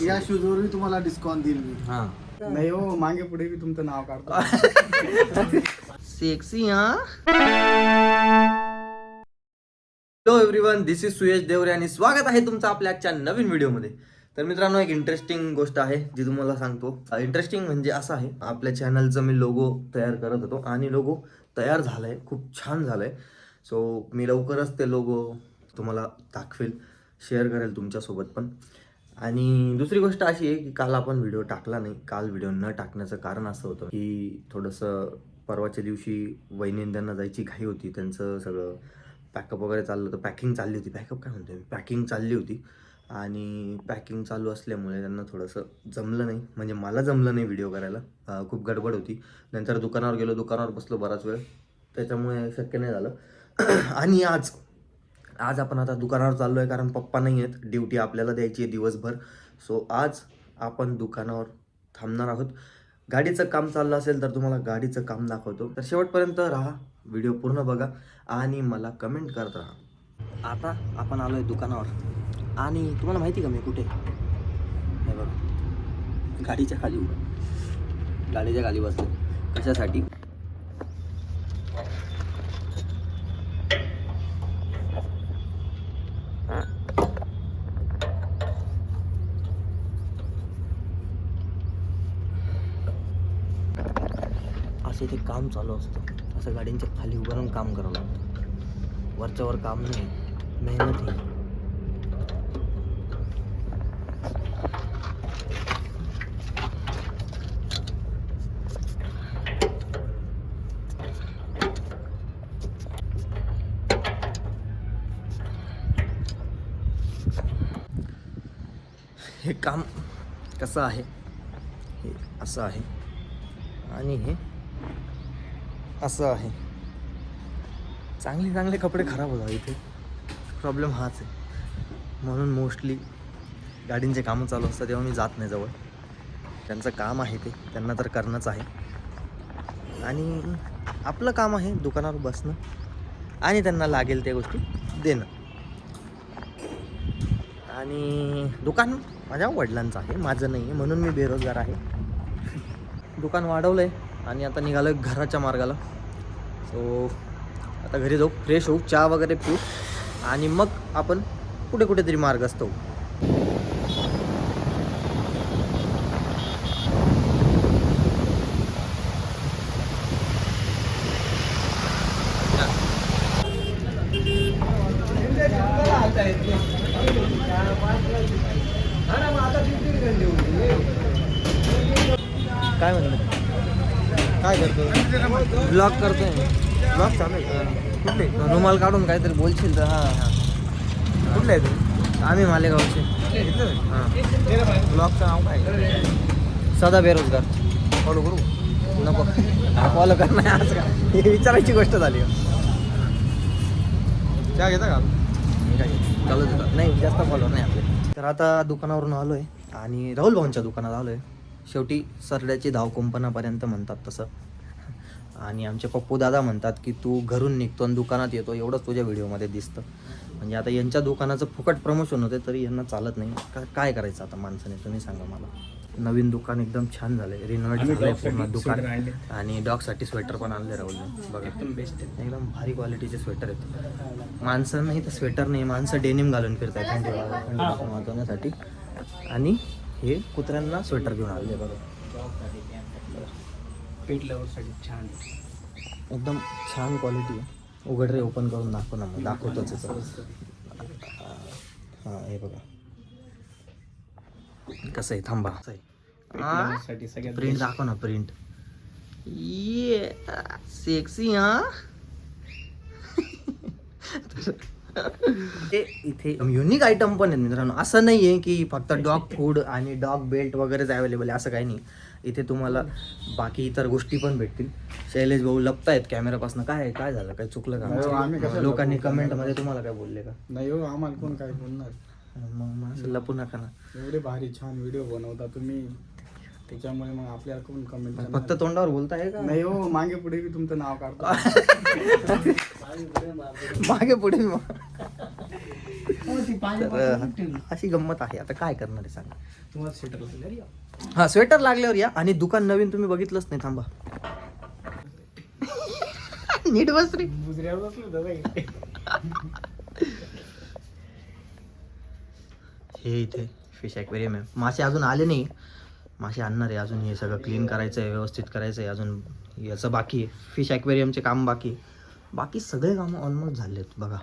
या शूजवर तुम्हाला डिस्काउंट देईल मी. हा नाही हो, मागे पुढे मी तुमचं नाव काढतो. सेक्सी हा. Hello everyone, this is Suyash Devare आणि स्वागत आहे तुमचं आपल्या आजच्या नवीन व्हिडिओमध्ये. तर मित्रांनो, एक इंटरेस्टिंग गोष्ट आहे जी तुम्हाला सांगतो. इंटरेस्टिंग म्हणजे असं आहे, आपल्या चॅनलचं मी लोगो तयार करत होतो आणि लोगो तयार झालाय, खूप छान झालाय. सो मी लवकरच ते लोगो तुम्हाला दाखवेल, शेअर करेल तुमच्यासोबत पण. आणि दुसरी गोष्ट अशी आहे की काल आपण व्हिडिओ टाकला नाही. काल व्हिडिओ न टाकण्याचं कारण असं होतं की थोडंसं परवाच्या दिवशी वहिनी त्यांना जायची घाई होती. त्यांचं सगळं पॅकअप वगैरे चाललं होतं, पॅकिंग चालली होती. पॅकअप काय म्हणते, पॅकिंग चालली होती. आणि पॅकिंग चालू असल्यामुळे त्यांना थोडंसं जमलं नाही, म्हणजे मला जमलं नाही व्हिडिओ करायला. खूप गडबड होती. नंतर दुकानावर गेलो, दुकानावर बसलो बराच वेळ, त्याच्यामुळे शक्य नाही झालं. आणि आज आपण आता दुकानावर चाललो आहे, कारण पप्पा नाही आहेत, ड्युटी आपल्याला द्यायची आहे दिवसभर. सो आज आपण दुकानावर थांबणार आहोत. गाडीचं काम चाललं असेल तर तुम्हाला गाडीचं काम दाखवतो. तर शेवटपर्यंत राहा, व्हिडिओ पूर्ण बघा आणि मला कमेंट करत राहा. आता आपण आलो आहे दुकानावर आणि तुम्हाला माहिती का मी कुठे, हे बघा, गाडीच्या खाली उभं, गाडीच्या खाली बसलो. कशासाठी? असं इथे काम चालू असतं, असं गाडींच्या खाली उभं राहून काम करावं लागतं. वरच्यावर काम नाही, मेहनत आहे. हे काम कसं आहे, हे असं आहे आणि हे असं आहे. चांगले कपडे खराब होतात इथे, प्रॉब्लेम हाच आहे. म्हणून मोस्टली गाडींचे कामं चालू असतात तेव्हा मी जात नाही जवळ. त्यांचं काम आहे ते, त्यांना तर करणंच आहे. आणि आपलं काम आहे दुकानावर बसणं आणि त्यांना लागेल त्या गोष्टी देणं. आणि दुकान माझ्या वडिलांचं आहे, माझं नाही आहे, म्हणून मी बेरोजगार आहे. दुकान वाढवलं आहे आणि आता निघालो आहे घराच्या मार्गाला. सो आता घरी जाऊ, फ्रेश होऊ, चहा वगैरे पिऊ आणि मग आपण कुठेतरी मार्गस्थ होऊ. काय म्हणलं, काय करतो? ब्लॉग करतोय, ब्लॉग चालू आहे. कुठले रुमाल काढून काहीतरी बोलशील तर? हां, कुठले आहे तू? आम्ही मालेगावचे. हां, ब्लॉगचं नाव काय? सदा बेरोजगार. फॉलो करू नको? फॉलो करणं आज का, हे विचारायची गोष्ट झाली. चहा घेता का? चालू देतात नाही, जास्त फॉलो नाही आपले. तर आता दुकानावरून आलो आहे आणि राहुल भाऊंच्या दुकानात आलो आहे. शेवटी सरड्याची धाव कुंपणापर्यंत म्हणतात तसं. आणि आमचे पप्पू दादा म्हणतात की तू घरून निघतो आणि दुकानात येतो, एवढंच तुझ्या व्हिडिओमध्ये दिसतं. म्हणजे आता यांच्या दुकानाचं फुकट प्रमोशन होते तरी यांना चालत नाही. काय करायचं आता माणसाने, तुम्ही सांगा मला. नवीन दुकान एकदम छान झालं आहे, रिनोव्हेट झालं पूर्ण दुकान. आणि डॉगसाठी स्वेटर पण आणले राहुलने, बघा एकदम बेस्ट, एकदम भारी क्वालिटीचे स्वेटर आहेत. माणसं नाही तर स्वेटर नाही, माणसं डेनिम घालून फिरतात थंडी वाजवण्यासाठी. आणि हे कुत्र्यांना स्वेटर घेऊन आले बघा, पेट लवरसाठी छान, एकदम छान क्वालिटी आहे. उघड रे, ओपन करून दाखव ना, मग दाखवतोच याचं. हां, हे बघा कसं आहे, थांबा, प्रिंट दाखव ना, प्रिंट. ये सेक्सी हां. ते इथे युनिक आयटम पण आहेत मित्रांनो. असं नाही आहे की फक्त डॉग फूड आणि डॉग बेल्ट वगैरेच अवेलेबल आहे, असं काही नाही. इथे तुम्हाला बाकी इतर गोष्टी पण भेटतील. शैलेश भाऊ लपतायत कॅमेरापासून. काय झालं, काय चुकलं का? लोकांनी कमेंटमध्ये तुम्हाला काय बोलले का? नाही हो, आम्हाला कोण काय बोलणार. मग असं लपू नका ना. एवढे भारी छान व्हिडिओ बनवता तुम्ही, त्याच्यामुळे मग आपल्याला कोण कमेंट. फक्त तोंडावर बोलताय का? नाही हो, मागे पुढे मी तुमचं नाव काढतो. मागे पुढे तर अशी गंमत आहे. आता काय करणार आहे सांगा. तुम्हाला स्वेटर लागले या. हा स्वेटर लागल्यावर या. आणि दुकान नवीन तुम्ही बघितलंच नाही, थांबा. नीट बस रे. बुजऱ्यावर बसलो दादा. हे इथे फिश ॲक्वेरियम आहे. मासे अजून आले नाही, मासे आणणार आहे अजून. हे सगळं क्लीन करायचं आहे, व्यवस्थित करायचं आहे अजून. याचं बाकी आहे, फिश ॲक्वेरियमचे काम बाकी आहे. बाकी सगळे कामं ऑलमोस्ट झाले आहेत बघा.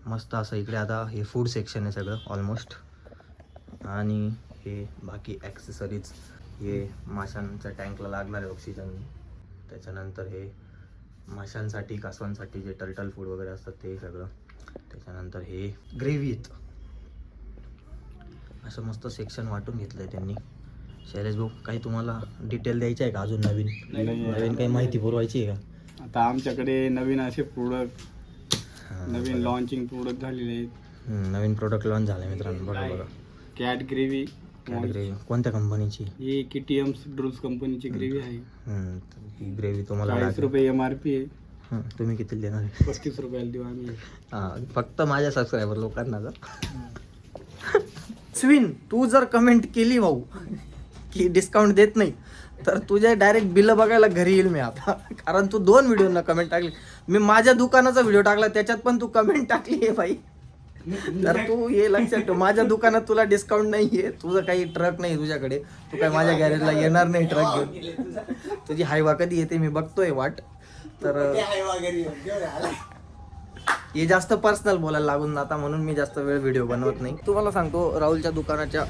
मस्त असं इकडे आता हे फूड सेक्शन आहे सगळं ऑलमोस्ट. आणि हे बाकी ॲक्सेसरीज, हे माशांच्या टँकला लागणारे ऑक्सिजन, त्याच्यानंतर हे माशांसाठी कासवांसाठी जे टर्टल फूड वगैरे असतात ते सगळं. त्याच्यानंतर हे ग्रेव्ही आहेत. असं मस्त सेक्शन वाटून घेतलं आहे त्यांनी. शैलेश भाऊ, काही तुम्हाला डिटेल द्यायचं आहे का अजून? नवीन काही माहिती पुरवायची आहे का? आता आमच्याकडे नवीन असे प्रोडक्ट, नवीन लॉन्चिंग प्रोडक्ट झालेले आहेत. नवीन प्रोडक्ट लॉन्च झालं मित्रांनो. बघा बघा, कॅट ग्रेव्ही. ग्रेव्ही कोणत्या कंपनीची? ही KTM ड्रूल्स कंपनीची ग्रेव्ही आहे. ही ग्रेव्ही तुम्हाला 40 रुपये MRP आहे. तुम्ही किती देणार आहे? 35 रुपयाला देऊ आम्ही. फक्त माझ्या सबस्क्रायबर लोकांना जर स्विन तू जर कमेंट केली भाऊ की डिस्काउंट देत नाही, तर तुझ्या डायरेक्ट बिल बघायला घरी येईल मी आता. कारण तू 2 व्हिडिओना कमेंट टाकली. मी माझ्या दुकानाचा व्हिडिओ टाकला, त्याच्यात पण तू कमेंट टाकली आहे भाई. तर तू हे लक्षात ठेव, माझ्या दुकानात तुला डिस्काउंट नाही आहे. तुझं काही ट्रक नाही तुझ्याकडे, तू काय माझ्या गॅरेजला येणार नाही ट्रक घेऊन. तुझी हायवा कधी येते मी बघतोय वाट. तर हे जास्त पर्सनल बोलायला लागून जाता, म्हणून मी जास्त वेळ व्हिडिओ बनवत नाही. तुम्हाला सांगतो, राहुलच्या दुकानाच्या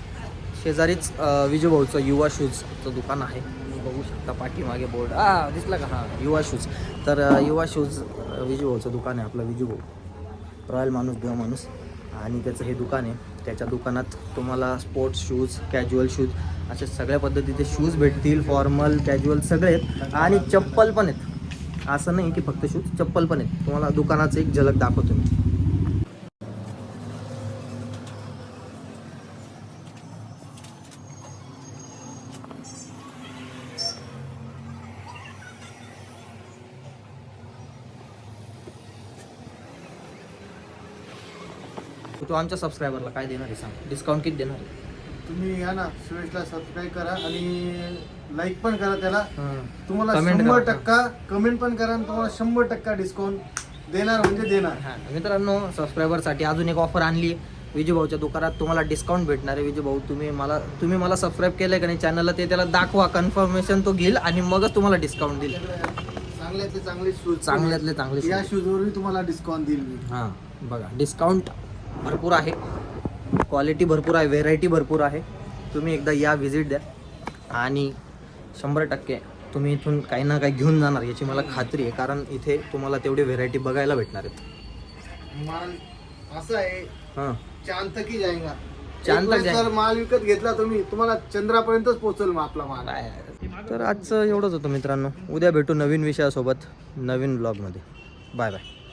शेजारीच विजूभाऊचं युवा शूजचं दुकान आहे. बघू शकता पाठीमागे बोर्ड दिसला का? हां, युवा शूज. तर युवा शूज विजूभाऊचं दुकान आहे. आपलं विजूभाऊ रॉयल माणूस, देव माणूस. आणि त्याचं हे दुकान आहे. त्याच्या दुकानात तुम्हाला स्पोर्ट्स शूज, कॅज्युअल शूज अशा सगळ्या पद्धतीचे शूज भेटतील. फॉर्मल, कॅज्युअल सगळे आहेत. आणि चप्पल पण आहेत. असं नाही की फक्त शूज, चप्पल पण आहेत. तुम्हाला दुकानाचं एक झलक दाखवतो मी. तू आमच्या सबस्क्रायबरला काय देणार आहे सांग? डिस्काउंट किती देणार आहे? तुम्ही या ना, सुरेशला सबस्क्राईब करा आणि लाईक पण करा त्याला. तुम्हाला Comment 100% कमेंट पण करा आणि तुम्हाला 100% डिस्काउंट देणार म्हणजे देणार. हां मित्रांनो, सबस्क्रायबरसाठी अजून एक ऑफर आणली आहे. विजूभाऊच्या दुकानात तुम्हाला डिस्काउंट भेटणार आहे. विजूभाऊ, तुम्ही मला सबस्क्राईब केलं का नाही चॅनलला, ते त्याला दाखवा, कन्फर्मेशन तो घेईल आणि मगच तुम्हाला डिस्काउंट देईल. चांगल्यातले चांगले शूज, चांगल्यातले चांगले या शूजवरही तुम्हाला डिस्काउंट देईल मी. हां बघा, डिस्काउंट भरपूर आहे, क्वालिटी भरपूर आहे, व्हेरायटी भरपूर आहे. तुम्ही एकदा या, व्हिजिट द्या आणि 100% तुम्ही इथून काही ना काही घेऊन जाणार याची मला खात्री आहे. कारण इथे तुम्हाला तेवढी व्हेरायटी बघायला भेटणार आहेत. माल असं आहे, हां, चांद तक ही जाएगा. चांद तक जर माल विकत घेतला तुम्हाला चंद्रापर्यंतच पोहोचल मग आपला माल. तर आजचं एवढंच होतं मित्रांनो. उद्या भेटू नवीन विषयासोबत, नवीन ब्लॉगमध्ये. Bye bye.